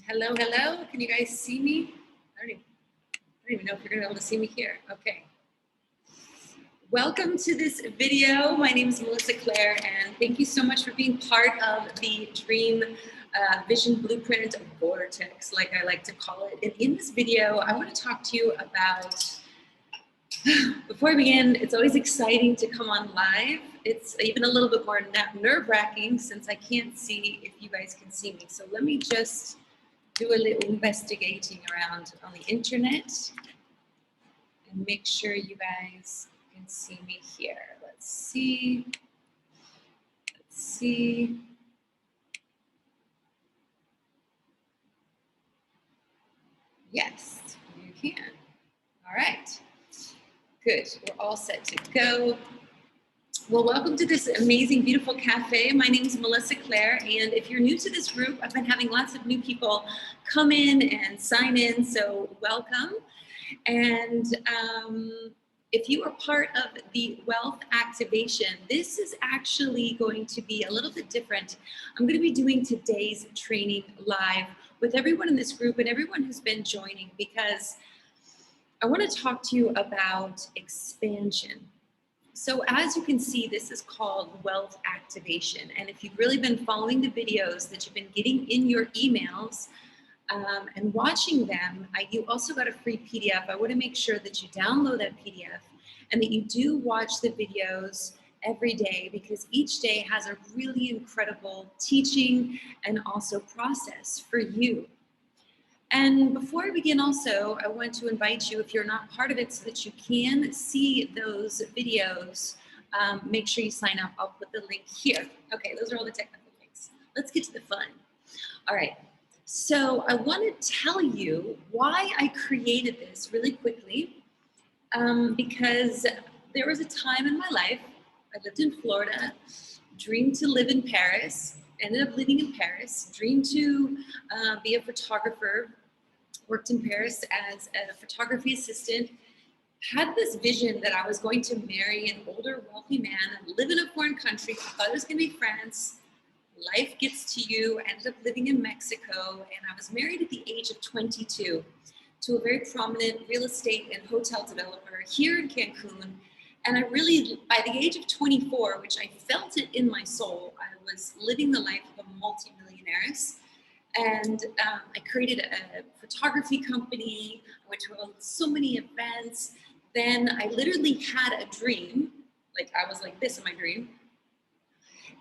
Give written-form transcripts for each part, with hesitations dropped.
Hello, hello. Can you guys see me? I don't even know if you're gonna be able to see me here. Okay. Welcome to this video. My name is Melissa Claire, and thank you so much for being part of the Dream Vision Blueprint Vortex, like I like to call it. And in this video, I want to talk to you about, before I begin, it's always exciting to come on live. It's even a little bit more nerve-wracking since I can't see if you guys can see me. So let me just do a little investigating around on the internet and make sure you guys can see me here. Let's see. Yes, you can. All right, good. We're all set to go. Well, welcome to this amazing, beautiful cafe. My name is Melissa Claire, and if you're new to this group, I've been having lots of new people come in and sign in, so welcome. And if you are part of the wealth activation, this is actually going to be a little bit different. I'm going to be doing today's training live with everyone in this group and everyone who's been joining, because I want to talk to you about expansion. So as you can see, this is called wealth activation. And if you've really been following the videos that you've been getting in your emails and watching them, you also got a free PDF. I want to make sure that you download that PDF and that you do watch the videos every day, because each day has a really incredible teaching and also process for you. And before I begin also, I want to invite you, if you're not part of it, so that you can see those videos, make sure you sign up. I'll put the link here. Okay, those are all the technical things. Let's get to the fun. All right, so I want to tell you why I created this really quickly, because there was a time in my life, I lived in Florida, dreamed to live in Paris, ended up living in Paris, dreamed to be a photographer, worked in Paris as a photography assistant, had this vision that I was going to marry an older, wealthy man and live in a foreign country. I thought it was going to be France. Life gets to you. I ended up living in Mexico, and I was married at the age of 22 to a very prominent real estate and hotel developer here in Cancun. And I really, by the age of 24, which I felt it in my soul, I was living the life of a multimillionaires. And I created a photography company. I went to so many events. Then I literally had a dream, like I was like this in my dream.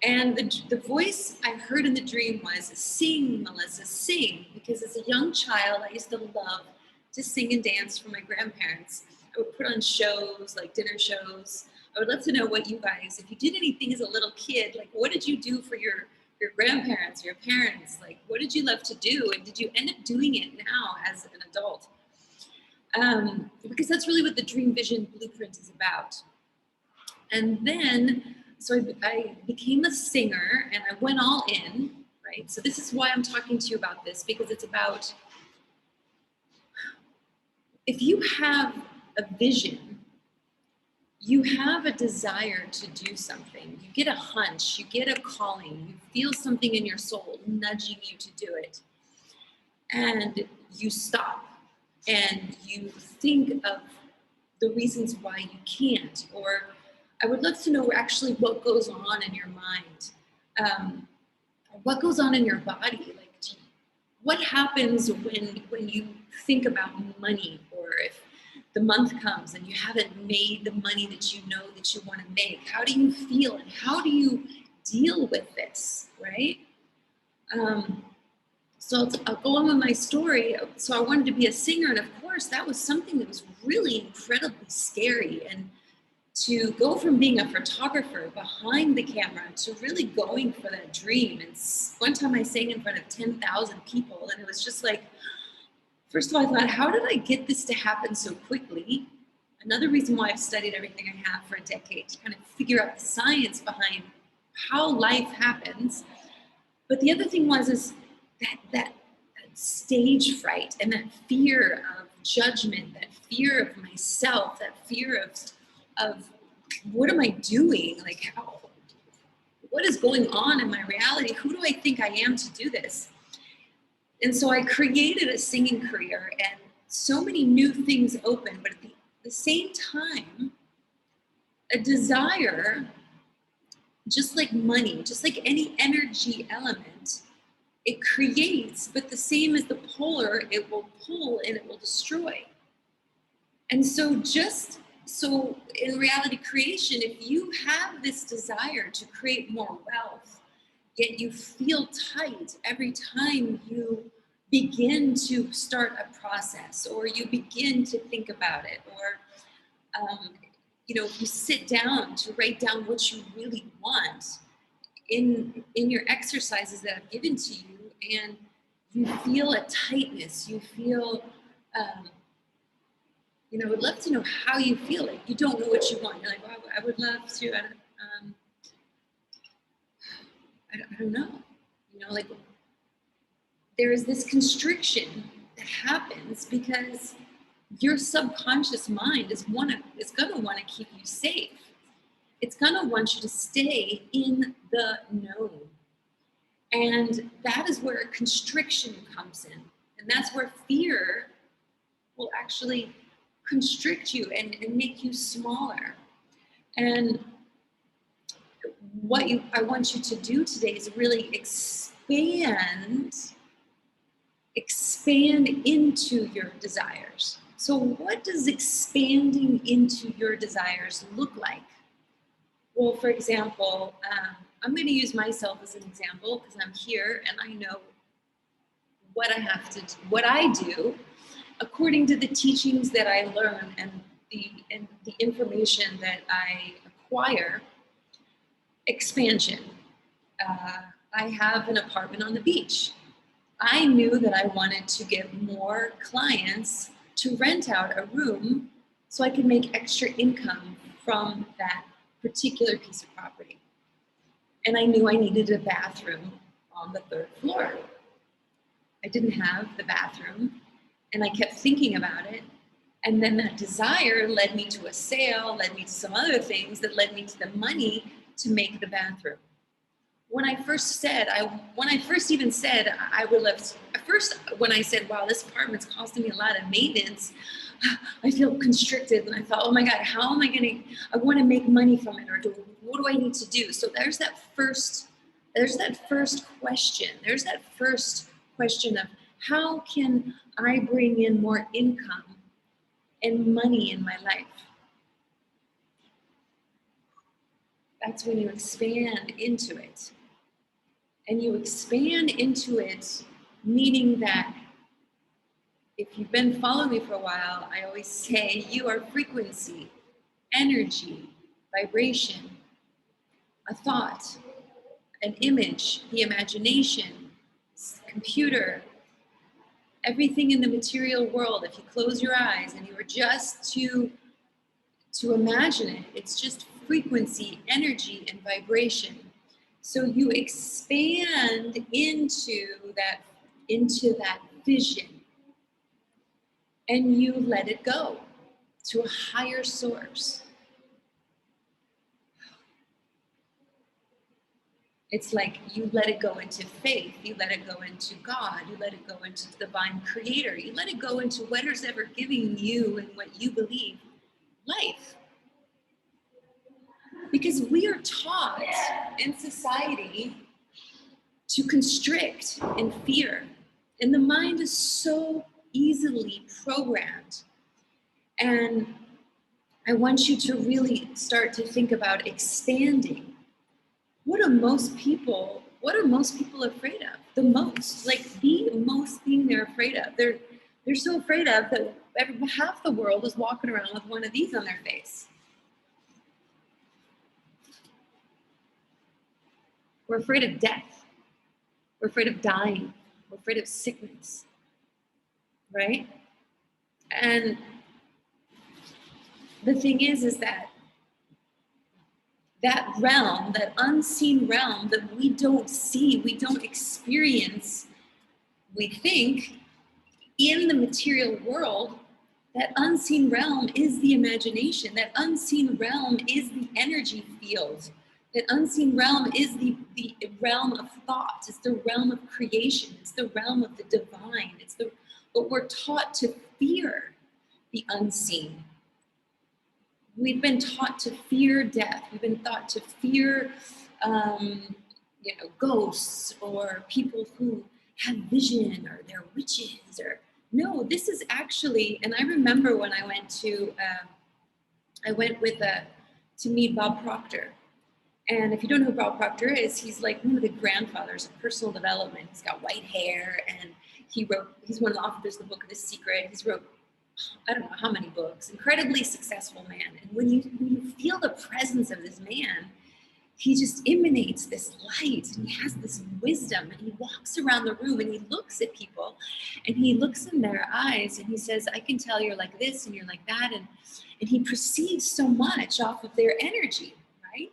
And the voice I heard in the dream was, sing, Melissa, sing. Because as a young child, I used to love to sing and dance for my grandparents. I would put on shows, like dinner shows. I would love to know what you guys, if you did anything as a little kid, like what did you do for your grandparents, your parents? Like what did you love to do? And did you end up doing it now as an adult? Because that's really what the Dream Vision Blueprint is about. And then, so I became a singer and I went all in, right? So this is why I'm talking to you about this, because it's about, if you have a vision, you have a desire to do something, you get a hunch, you get a calling, you feel something in your soul nudging you to do it, and you stop and you think of the reasons why you can't. Or I would love to know actually what goes on in your mind, what goes on in your body. Like, what happens when you think about money, or if the month comes and you haven't made the money that you know that you want to make? How do you feel, and how do you deal with this, right? So I'll go on with my story. So I wanted to be a singer, and of course that was something that was really incredibly scary. And to go from being a photographer behind the camera to really going for that dream. And one time I sang in front of 10,000 people, and it was just like, first of all, I thought, how did I get this to happen so quickly? Another reason why I've studied everything I have for a decade, to kind of figure out the science behind how life happens. But the other thing is that stage fright and that fear of judgment, that fear of myself, that fear of what am I doing? Like, what is going on in my reality? Who do I think I am to do this? And so I created a singing career, and so many new things opened, but at the same time, a desire, just like money, just like any energy element, it creates, but the same as the polar, it will pull and it will destroy. And so in reality creation, if you have this desire to create more wealth, yet you feel tight every time you begin to start a process or you begin to think about it, or if you sit down to write down what you really want in your exercises that I've given to you, and you feel a tightness, you feel I would love to know how you feel. Like you don't know what you want. You're like, well, I would love to. I don't know. Like there is this constriction that happens because your subconscious mind is going to want to keep you safe. It's going to want you to stay in the known. And that is where constriction comes in. And that's where fear will actually constrict you and make you smaller. And what I want you to do today is really expand into your desires. So what does expanding into your desires look like? Well, for example, I'm going to use myself as an example because I'm here and I know what I do according to the teachings that I learn and the information that I acquire. Expansion. I have an apartment on the beach. I knew that I wanted to get more clients to rent out a room so I could make extra income from that particular piece of property. And I knew I needed a bathroom on the 3rd floor. I didn't have the bathroom, and I kept thinking about it. And then that desire led me to a sale, led me to some other things that led me to the money to make the bathroom. When I first even said I would love to, at first when I said, wow, this apartment's costing me a lot of maintenance, I feel constricted. And I thought, oh my God, how am I want to make money from it, or what do I need to do? So there's that first question of how can I bring in more income and money in my life? That's when you expand into it. And you expand into it, meaning that if you've been following me for a while, I always say you are frequency, energy, vibration, a thought, an image, the imagination, computer, everything in the material world. If you close your eyes and you were just to imagine it, it's just frequency, energy, and vibration. So you expand into that vision, and you let it go to a higher source. It's like you let it go into faith, you let it go into God, you let it go into the divine creator, you let it go into whatever's ever giving you and what you believe life. Because we are taught in society to constrict and fear. And the mind is so easily programmed. And I want you to really start to think about expanding. What are most people afraid of? The most thing they're afraid of. They're so afraid of that half the world is walking around with one of these on their face. We're afraid of death. We're afraid of dying. We're afraid of sickness, right? And the thing is that realm, that unseen realm that we don't see, we don't experience, we think in the material world, that unseen realm is the imagination. That unseen realm is the energy field The unseen realm is the realm of thought. It's the realm of creation. It's the realm of the divine. But we're taught to fear the unseen. We've been taught to fear death. We've been taught to fear, ghosts or people who have vision, or they're witches. Or no, this is actually. And I remember when I went to meet Bob Proctor. And if you don't know who Bob Proctor is, he's like one of the grandfathers of personal development. He's got white hair, and he's one of the authors of the book The Secret. He's wrote, I don't know how many books, incredibly successful man. And when you feel the presence of this man, he just emanates this light, and he has this wisdom, and he walks around the room and he looks at people, and he looks in their eyes, and he says, I can tell you're like this and you're like that. And he perceives so much off of their energy, right?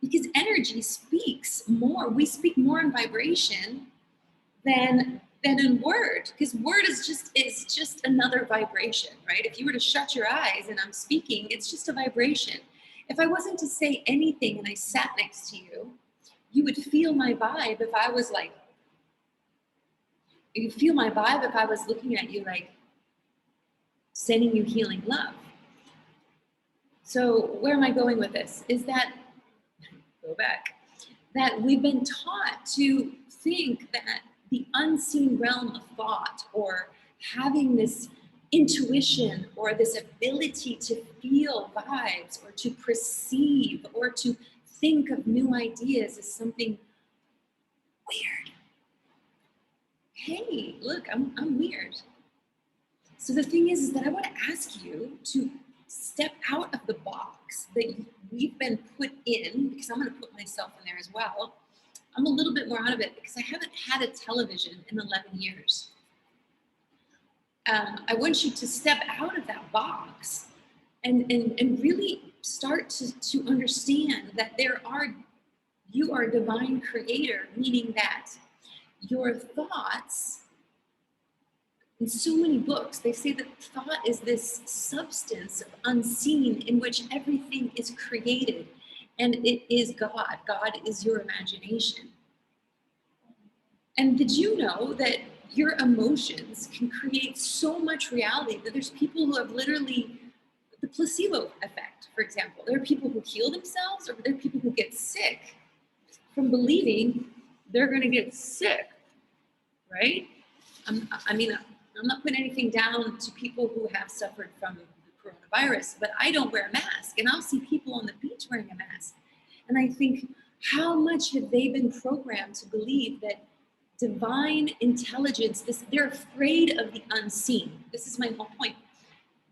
Because energy speaks more. We speak more in vibration than in word, because word is just another vibration, right? If you were to shut your eyes and I'm speaking, it's just a vibration. If I wasn't to say anything and I sat next to you, you would feel my vibe if I was like, you'd feel my vibe if I was looking at you like sending you healing love. So where am I going with this? Is that, go back, that we've been taught to think that the unseen realm of thought, or having this intuition or this ability to feel vibes or to perceive or to think of new ideas is something weird. Hey, look, I'm weird. So the thing is that I want to ask you to step out of the box that we've been put in, because I'm going to put myself in there as well. I'm a little bit more out of it because I haven't had a television in 11 years. I want you to step out of that box and really start to understand that you are a divine creator, meaning that your thoughts, in so many books, they say that thought is this substance of unseen in which everything is created, and it is God. God is your imagination. And did you know that your emotions can create so much reality that there's people who have literally the placebo effect, for example. There are people who heal themselves, or there are people who get sick from believing they're going to get sick, right? I'm not putting anything down to people who have suffered from the coronavirus, but I don't wear a mask, and I'll see people on the beach wearing a mask. And I think, how much have they been programmed to believe that divine intelligence, they're afraid of the unseen. This is my whole point.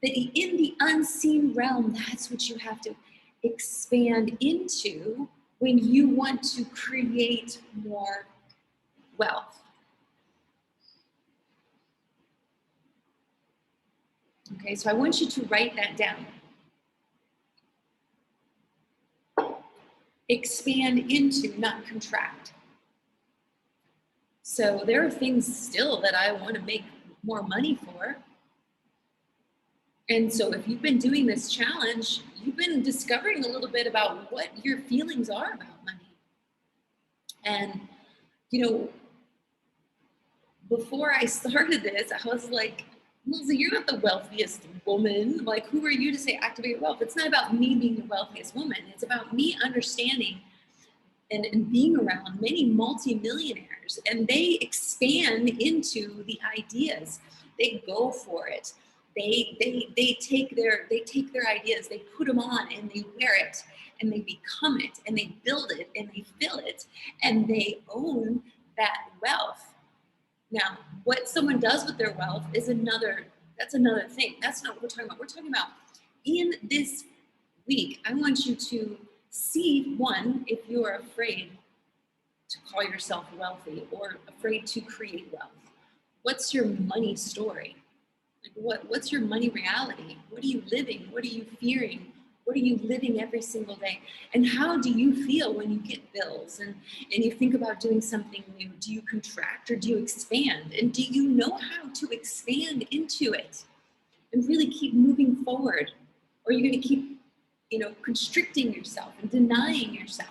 That in the unseen realm, that's what you have to expand into when you want to create more wealth. Okay, so I want you to write that down. Expand into, not contract. So there are things still that I want to make more money for. And so if you've been doing this challenge, you've been discovering a little bit about what your feelings are about money. And, before I started this, I was like, Lizzie, you're not the wealthiest woman. Like, who are you to say activate your wealth? It's not about me being the wealthiest woman. It's about me understanding and being around many multimillionaires, and they expand into the ideas. They go for it. They take their ideas, they put them on, and they wear it, and they become it, and they build it, and they fill it, and they own that wealth. Now, what someone does with their wealth is another thing. That's not what we're talking about. We're talking about, in this week, I want you to see, one, if you are afraid to call yourself wealthy or afraid to create wealth. What's your money story? Like, what's your money reality? What are you living? What are you fearing? What are you living every single day? And how do you feel when you get bills and you think about doing something new? Do you contract or do you expand? And do you know how to expand into it and really keep moving forward? Or are you going to keep, constricting yourself and denying yourself?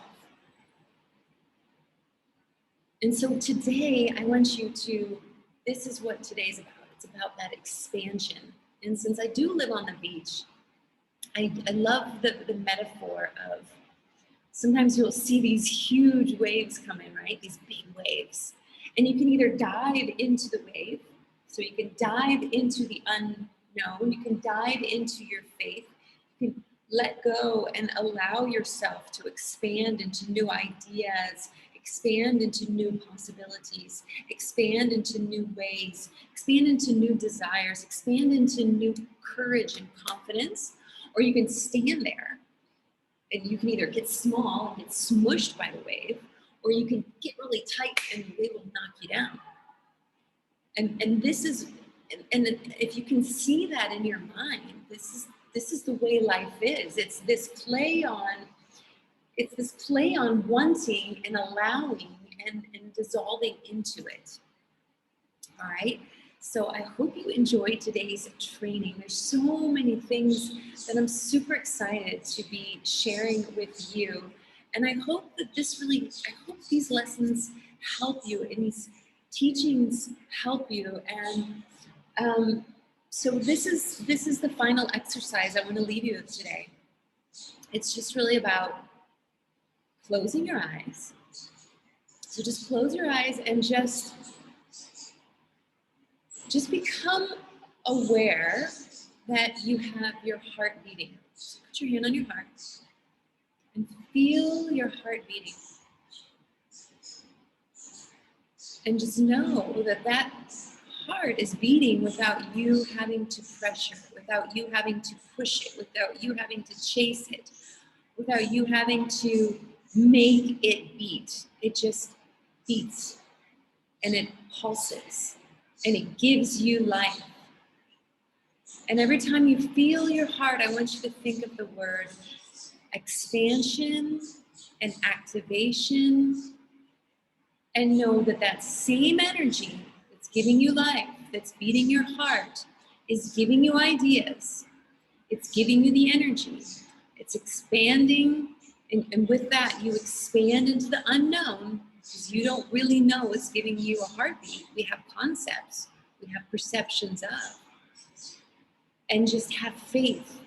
And so today I want you to, this is what today's about. It's about that expansion. And since I do live on the beach, I love the metaphor of, sometimes you'll see these huge waves coming, right? These big waves. And you can either dive into the wave, so you can dive into the unknown, you can dive into your faith, you can let go and allow yourself to expand into new ideas, expand into new possibilities, expand into new ways, expand into new desires, expand into new courage and confidence, or you can stand there and you can either get small and get smushed by the wave, or you can get really tight and the wave will knock you down. And this is, and if you can see that in your mind, this is the way life is. It's this play on wanting and allowing and dissolving into it. All right. So I hope you enjoyed today's training. There's so many things that I'm super excited to be sharing with you. And I hope that I hope these lessons help you and these teachings help you. And so this is the final exercise I want to leave you with today. It's just really about closing your eyes. So just close your eyes and just become aware that you have your heart beating. So put your hand on your heart and feel your heart beating. And just know that that heart is beating without you having to pressure, without you having to push it, without you having to chase it, without you having to make it beat. It just beats and it pulses. And it gives you life. And every time you feel your heart, I want you to think of the word expansion and activation, and know that that same energy that's giving you life, that's beating your heart, is giving you ideas. It's giving you the energy. It's expanding. And with that, you expand into the unknown, because you don't really know what's giving you a heartbeat. We have concepts, we have perceptions of. And just have faith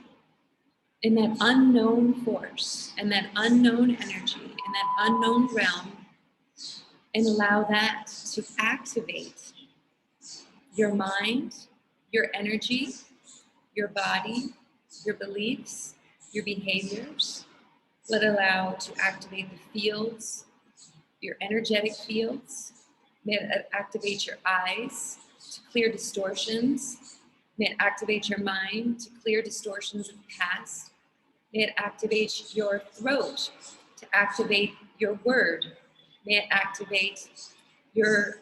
in that unknown force and that unknown energy and that unknown realm, and allow that to activate your mind, your energy, your body, your beliefs, your behaviors. Let it allow to activate the fields, your energetic fields. May it activate your eyes to clear distortions. May it activate your mind to clear distortions of the past. May it activate your throat to activate your word. May it activate your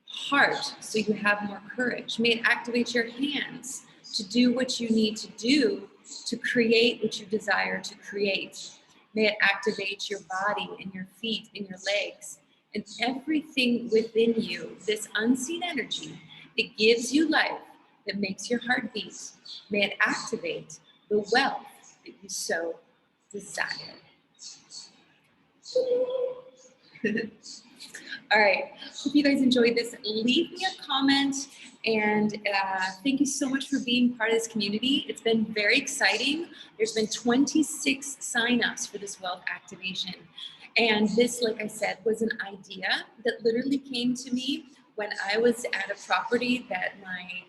heart so you have more courage. May it activate your hands to do what you need to do to create what you desire to create. May it activate your body and your feet and your legs and everything within you, this unseen energy that gives you life, that makes your heart beat. May it activate the wealth that you so desire. All right, hope you guys enjoyed this. Leave me a comment, and thank you so much for being part of this community. It's been very exciting. There's been 26 signups for this wealth activation. And this, like I said, was an idea that literally came to me when I was at a property that my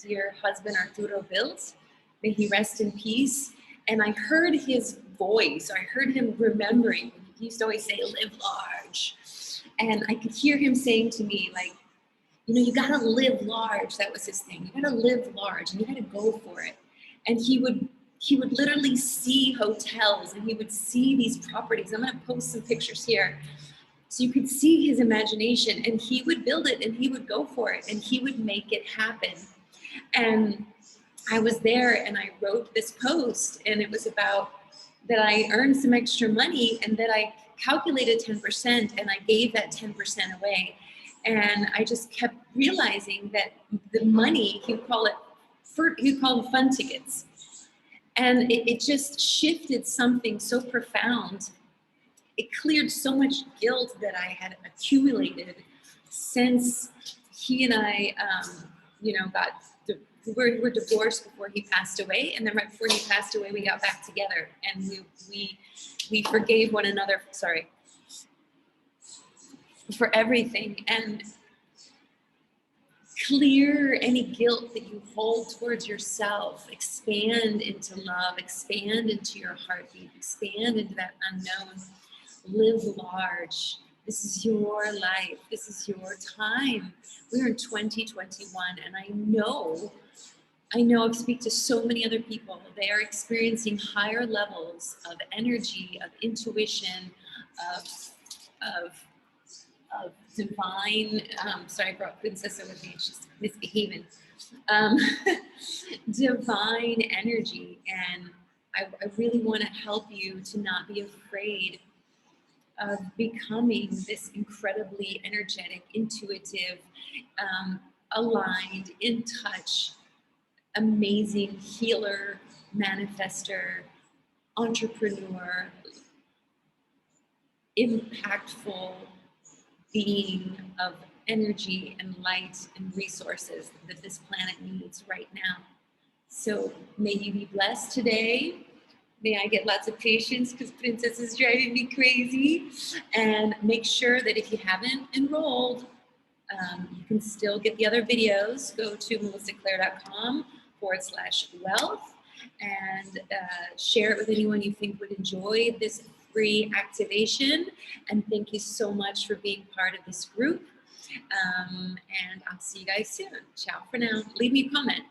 dear husband Arturo built. May he rest in peace. And I heard his voice. I heard him remembering. He used to always say, live large. And I could hear him saying to me, like, you know, you gotta live large. That was his thing. You gotta live large and you gotta go for it. And he would literally see hotels and he would see these properties. I'm gonna post some pictures here. So you could see his imagination, and he would build it and he would go for it and he would make it happen. And I was there and I wrote this post, and it was about that I earned some extra money and that I calculated 10% and I gave that 10% away. And I just kept realizing that the money, he'd call them fun tickets. And it just shifted something so profound it cleared so much guilt that I had accumulated since he and I, you know, we're divorced before he passed away, and then right before he passed away, we got back together, and we forgave one another. Sorry, for everything, and clear any guilt that you hold towards yourself. Expand into love. Expand into your heartbeat. Expand into that unknown. Live large. This is your life. This is your time. We're in 2021, and I know I speak to so many other people. They are experiencing higher levels of energy, of intuition, of divine. Sorry, I brought Princessa with me. She's misbehaving. Divine energy, and I really want to help you to not be afraid of becoming this incredibly energetic, intuitive, aligned, in touch, amazing healer, manifester, entrepreneur, impactful being of energy and light and resources that this planet needs right now. So may you be blessed today. May I get lots of patience because Princess is driving me crazy. And make sure that if you haven't enrolled, you can still get the other videos. Go to melissaclaire.com/wealth and share it with anyone you think would enjoy this free activation. And thank you so much for being part of this group. And I'll see you guys soon. Ciao for now. Leave me a comment.